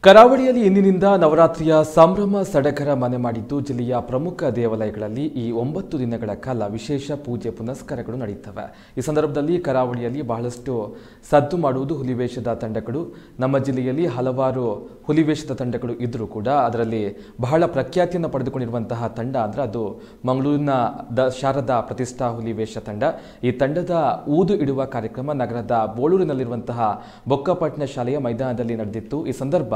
ಕರಾವಳಿಯಲ್ಲಿ ಇಂದಿನಿಂದ ನವರಾತ್ರಿಯ ಸಂಭ್ರಮ ಸಡಗರ ಮನೆ ಮಾಡಿದ್ದು ಜಿಲ್ಲೆಯ ಪ್ರಮುಖ ದೇವಾಲಯಗಳಲ್ಲಿ ಈ 9 ದಿನಗಳ ಕಾಲ ವಿಶೇಷ ಪೂಜೆ ಪುನಸ್ಕಾರಗಳು ನಡೆಯುತ್ತವೆ. ಈ ಸಂದರ್ಭದಲ್ಲಿ ಕರಾವಳಿಯಲ್ಲಿ ಬಹಳಷ್ಟು ಸದ್ದು ಮಾಡುವುದು ಹುಲಿವೇಷದ ತಂಡಗಳು. ನಮ್ಮ ಜಿಲ್ಲೆಯಲ್ಲಿ ಹಲವಾರು ಹುಲಿವೇಷದ ತಂಡಗಳು ಇದ್ದರೂ ಕೂಡ ಅದರಲ್ಲಿ ಬಹಳ ಪ್ರಖ್ಯಾತಿಯನ್ನು ಪಡೆದುಕೊಂಡಿರುವಂತಹ ತಂಡ ಅಂದರೆ ಅದು ಮಂಗಳೂರಿನ ಶಾರದಾ ಪ್ರತಿಷ್ಠಾ ಹುಲಿವೇಷ ತಂಡ. ಈ ತಂಡದ ಊದು ಇಡುವ ಕಾರ್ಯಕ್ರಮ ನಗರದ ಬೋಳೂರಿನಲ್ಲಿರುವಂತಹ ಬೊಕ್ಕಪಟ್ಟಣ ಶಾಲೆಯ ಮೈದಾನದಲ್ಲಿ ನಡೆದಿತ್ತು. ಈ ಸಂದರ್ಭ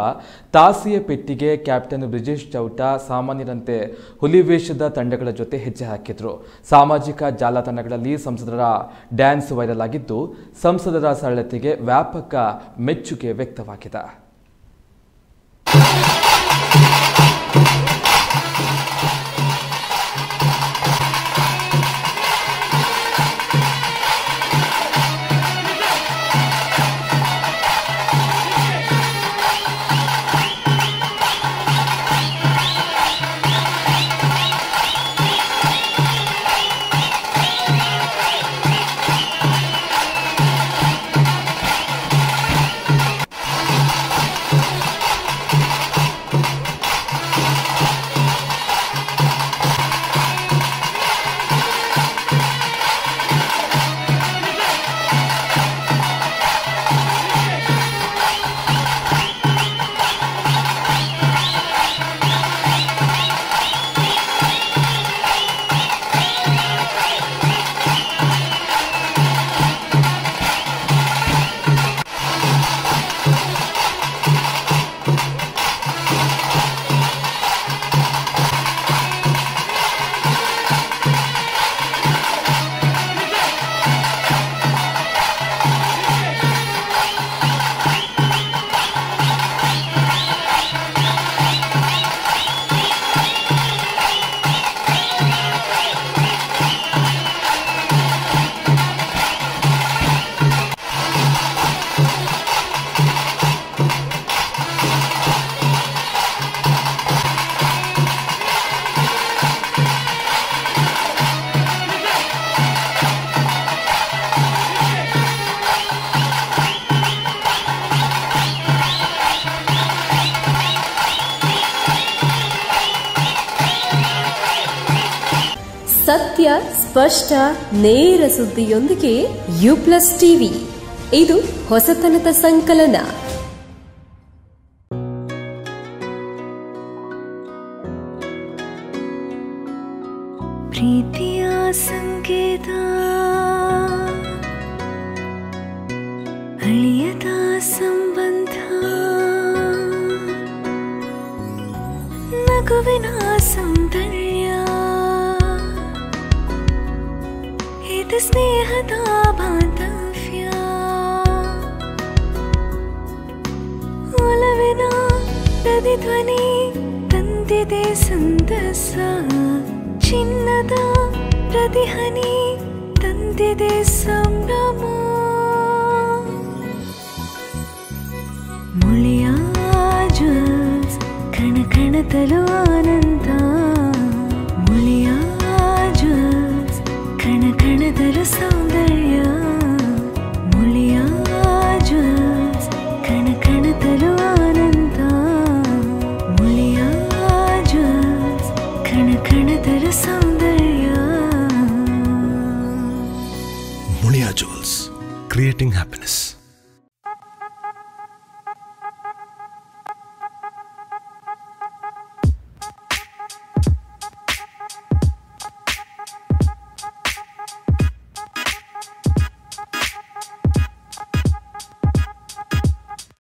ತಾಸಿಯ ಪೆಟ್ಟಿಗೆ ಕ್ಯಾಪ್ಟನ್ ಬ್ರಿಜೇಶ್ ಚೌಟ ಸಾಮಾನ್ಯರಂತೆ ಹುಲಿವೇಷದ ತಂಡಗಳ ಜೊತೆ ಹೆಜ್ಜೆ ಹಾಕಿದ್ರು. ಸಾಮಾಜಿಕ ಜಾಲತಾಣಗಳಲ್ಲಿ ಸಂಸದರ ಡ್ಯಾನ್ಸ್ ವೈರಲ್ ಆಗಿದ್ದು ಸಂಸದರ ಸರಳತೆಗೆ ವ್ಯಾಪಕ ಮೆಚ್ಚುಗೆ ವ್ಯಕ್ತವಾಗಿದೆ. ಸತ್ಯ ಸ್ಪಷ್ಟ ನೇರ ಸುದ್ದಿಯೊಂದಿಗೆ U+ ಟಿವಿ ಇದು ಹೊಸತನದ ಸಂಕಲನ. ಪ್ರೀತಿಯ ಸಂಕೇತ ಅಳಿಯದ ಸಂಬಂಧ ನಗುವಿನ ಸೌಂದರ್ಯ ಇದು ಸ್ನೇಹದ ಬಾಂಧವ್ಯ ಒಲವಿನ ಪ್ರತಿಧ್ವನಿ ತಂದಿದೆ ಸಂತಸ ಚಿನ್ನದ ಪ್ರತಿಹನಿ ತಂದಿದೆ ಸಂಭ್ರಮ ಮುಳಿಯ ಜ್ಯೂಸ್ ಕಣ ಕಣದಲು ಆನಂದ ಮುಳಿಯ ಜ್ಯೂಸ್ ಕಣ ಕಣದಲು ಸೌಂದರ್ಯ